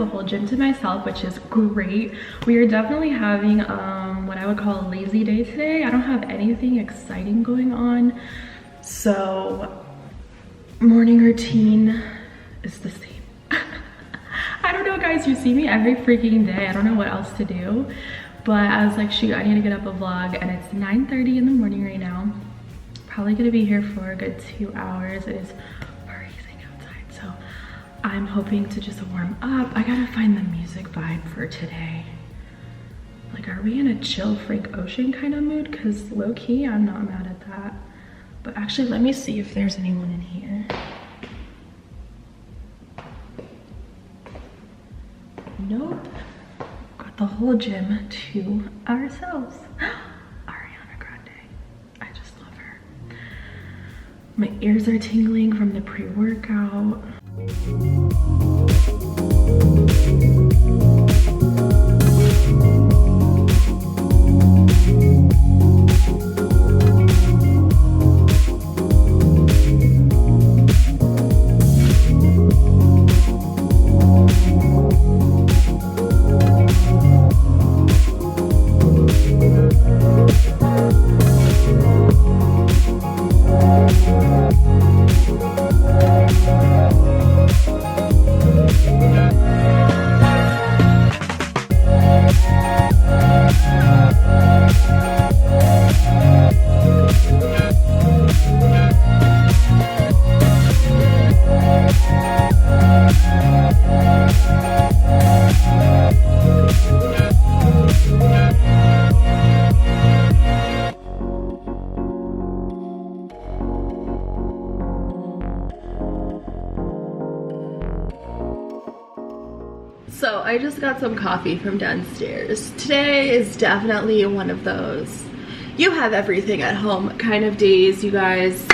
the whole gym to myself, which is great. We are definitely having what I would call a lazy day today. I don't have anything exciting going on, so morning routine is the same. I don't know, guys, you see me every freaking day. I don't know what else to do, but I was like, shoot, I need to get up a vlog, and it's 9:30 in the morning right now. Probably gonna be here for a good 2 hours. It is freezing outside, so I'm hoping to just warm up. I gotta find the music vibe for today. Like, are we in a chill Frank Ocean kind of mood? Because low-key, I'm not mad at that. But actually, let me see if there's anyone in here. Nope. Got the whole gym to ourselves. Ariana Grande. I just love her. My ears are tingling from the pre-workout. So I just got some coffee from downstairs. Today is definitely one of those you have everything at home kind of days, you guys.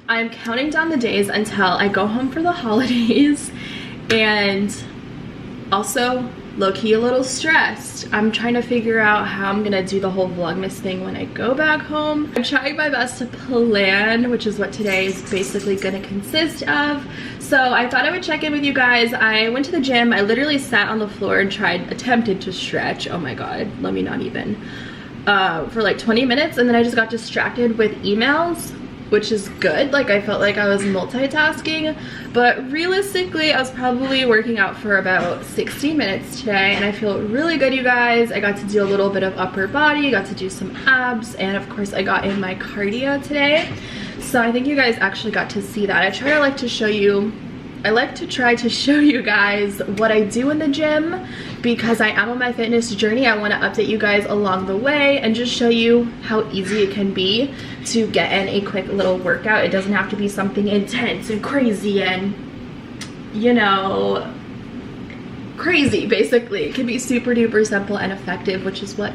I'm counting down the days until I go home for the holidays, and also low-key a little stressed. I'm trying to figure out how I'm gonna do the whole Vlogmas thing when I go back home. I'm trying my best to plan, which is what today is basically gonna consist of. So I thought I would check in with you guys. I went to the gym. I literally sat on the floor and attempted to stretch. Oh my god, let me not even. For like 20 minutes, and then I just got distracted with emails, which is good. Like, I felt like I was multitasking, but realistically I was probably working out for about 60 minutes today, and I feel really good, you guys. I got to do a little bit of upper body, got to do some abs, and of course I got in my cardio today. So I think you guys actually got to see that. I like to try to show you guys what I do in the gym, because I am on my fitness journey. I want to update you guys along the way and just show you how easy it can be to get in a quick little workout. It doesn't have to be something intense and crazy and, you know, crazy. Basically, it can be super duper simple and effective, which is what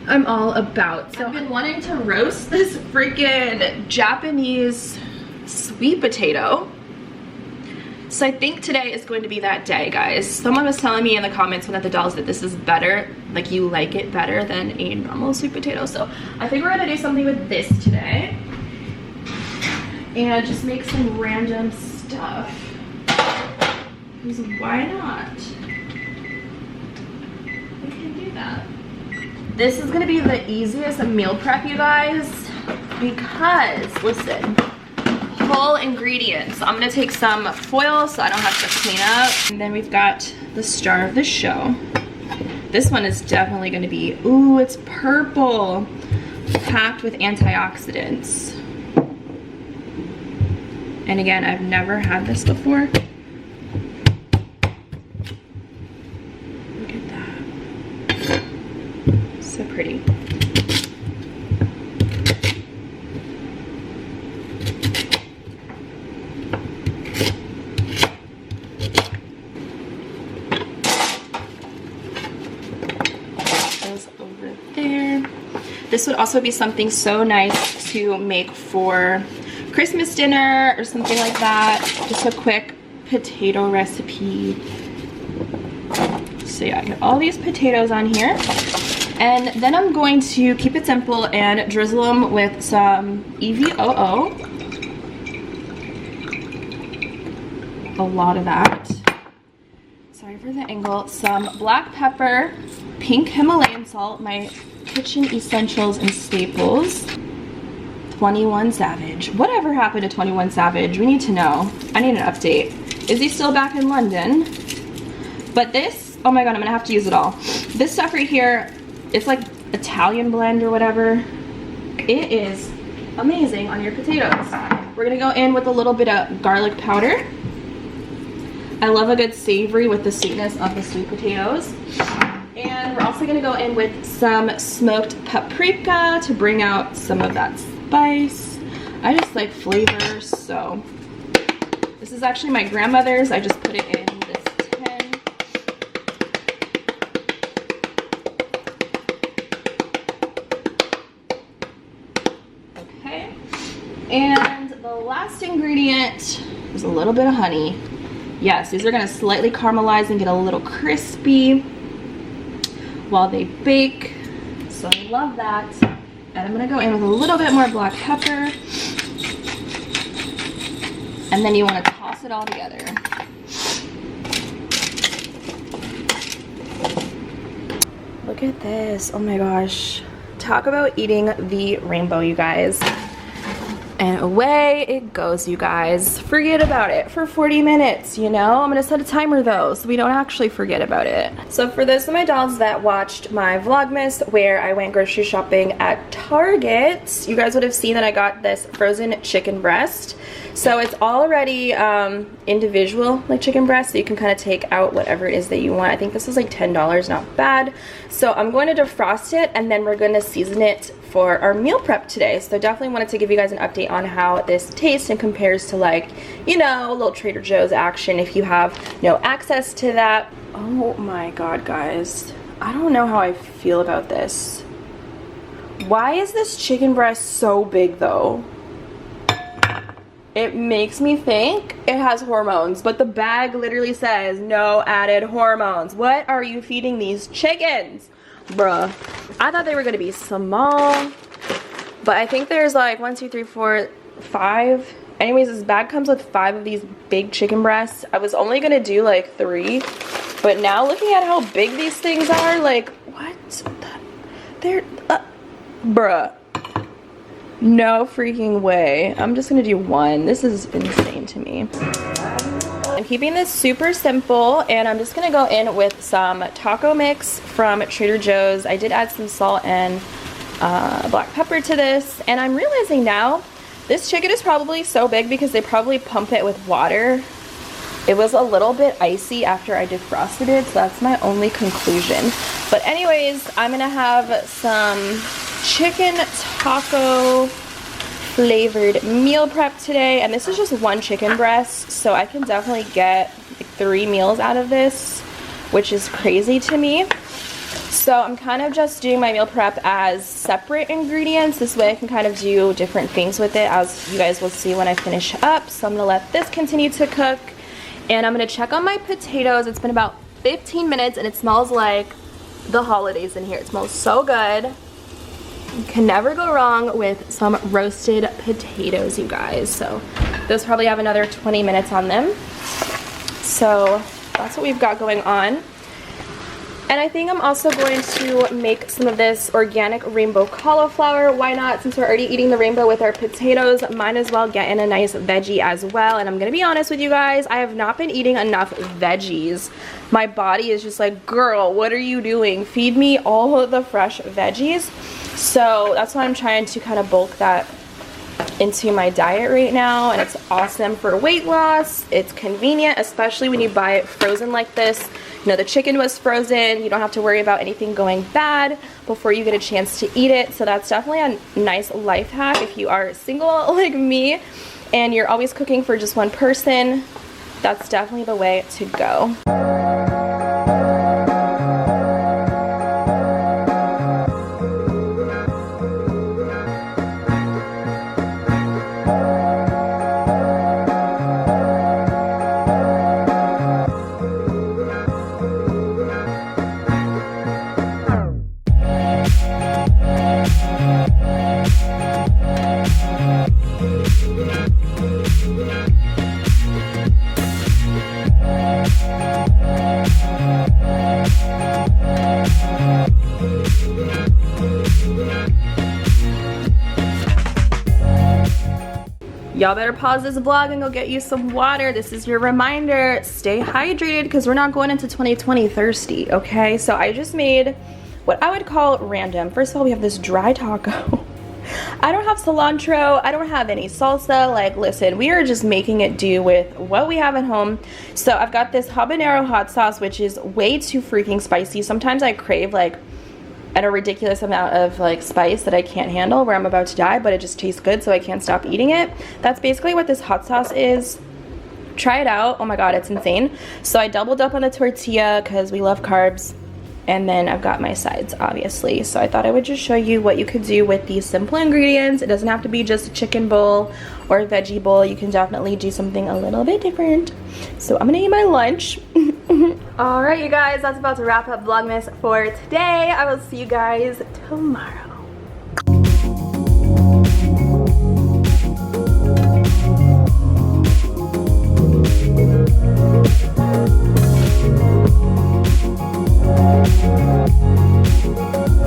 I'm all about. So I've been wanting to roast this freaking Japanese sweet potato. So I think today is going to be that day, guys. Someone was telling me in the comments, one of the dolls, that this is better, like you like it better than a normal sweet potato. So I think we're gonna do something with this today and just make some random stuff, because why not? We can do that. This is gonna be the easiest meal prep, you guys, because listen, whole ingredients. I'm gonna take some foil so I don't have to clean up. And then we've got the star of the show. This one is definitely gonna be, ooh, it's purple, packed with antioxidants. And again, I've never had this before. Look at that. So pretty. This would also be something so nice to make for Christmas dinner or something like that. Just a quick potato recipe. So yeah, I got all these potatoes on here. And then I'm going to keep it simple and drizzle them with some EVOO. A lot of that. Sorry for for the angle, some black pepper, pink Himalayan salt, my kitchen essentials and staples, 21 Savage. Whatever happened to 21 Savage? We need to know. I need an update. Is he still back in London? But this, oh my god, I'm gonna have to use it all. This stuff right here, it's like Italian blend or whatever. It is amazing on your potatoes. We're gonna go in with a little bit of garlic powder. I love a good savory with the sweetness of the sweet potatoes. And we're also gonna go in with some smoked paprika to bring out some of that spice. I just like flavors, so this is actually my grandmother's. I just put it in this tin. Okay, and the last ingredient is a little bit of honey. Yes, these are gonna slightly caramelize and get a little crispy while they bake, so I love that. And I'm gonna go in with a little bit more black pepper, and then you wanna toss it all together. Look at this, oh my gosh. Talk about eating the rainbow, you guys. And away it goes, you guys. Forget about it for 40 minutes, you know? I'm gonna set a timer though, so we don't actually forget about it. So for those of my dolls that watched my Vlogmas where I went grocery shopping at Target, you guys would have seen that I got this frozen chicken breast. So it's already individual, like chicken breast, so you can kind of take out whatever it is that you want. I think this was like $10, not bad. So I'm going to defrost it, and then we're gonna season it for our meal prep today. So I definitely wanted to give you guys an update on how this tastes and compares to, like, you know, a little Trader Joe's action if you have no access to that. Oh my god, guys. I don't know how I feel about this. Why is this chicken breast so big though? It makes me think it has hormones, but the bag literally says no added hormones. What are you feeding these chickens? Bruh. I thought they were gonna be small, but I think there's like 1, 2, 3, 4, 5. Anyways, this bag comes with 5 of these big chicken breasts. I was only gonna do like 3, but now looking at how big these things are, like, what? They're, bruh. No freaking way. I'm just gonna do 1. This is insane to me. I'm keeping this super simple, and I'm just gonna go in with some taco mix from Trader Joe's. I did add some salt and black pepper to this, and I'm realizing now this chicken is probably so big because they probably pump it with water. It was a little bit icy after I defrosted it, so that's my only conclusion. But anyways, I'm gonna have some chicken taco flavored meal prep today, and this is just 1 chicken breast, so I can definitely get like 3 meals out of this, which is crazy to me. So I'm kind of just doing my meal prep as separate ingredients. This way I can kind of do different things with it, as you guys will see when I finish up. So I'm gonna let this continue to cook, and I'm gonna check on my potatoes. It's been about 15 minutes and it smells like the holidays in here. It smells so good. You can never go wrong with some roasted potatoes, you guys. So those probably have another 20 minutes on them. So that's what we've got going on. And I think I'm also going to make some of this organic rainbow cauliflower. Why not? Since we're already eating the rainbow with our potatoes, might as well get in a nice veggie as well. And I'm gonna be honest with you guys, I have not been eating enough veggies. My body is just like, girl, what are you doing? Feed me all of the fresh veggies. So that's why I'm trying to kind of bulk that into my diet right now, and it's awesome for weight loss. It's convenient, especially when you buy it frozen like this. You know, the chicken was frozen. You don't have to worry about anything going bad before you get a chance to eat it. So that's definitely a nice life hack if you are single like me and you're always cooking for just 1 person. That's definitely the way to go. Y'all better pause this vlog and go get you some water. This is your reminder. Stay hydrated because we're not going into 2020 thirsty, okay? So I just made what I would call random. First of all, we have this dry taco. I don't have cilantro. I don't have any salsa. Like, listen, we are just making it do with what we have at home. So I've got this habanero hot sauce, which is way too freaking spicy. Sometimes I crave like a ridiculous amount of like spice that I can't handle where I'm about to die, but it just tastes good, so I can't stop eating it. That's basically what this hot sauce is. Try it out. Oh my god, it's insane. So I doubled up on the tortilla because we love carbs. And then I've got my sides, obviously. So I thought I would just show you what you could do with these simple ingredients. It doesn't have to be just a chicken bowl or a veggie bowl. You can definitely do something a little bit different. So I'm gonna eat my lunch. All right, you guys, that's about to wrap up Vlogmas for today. I will see you guys tomorrow.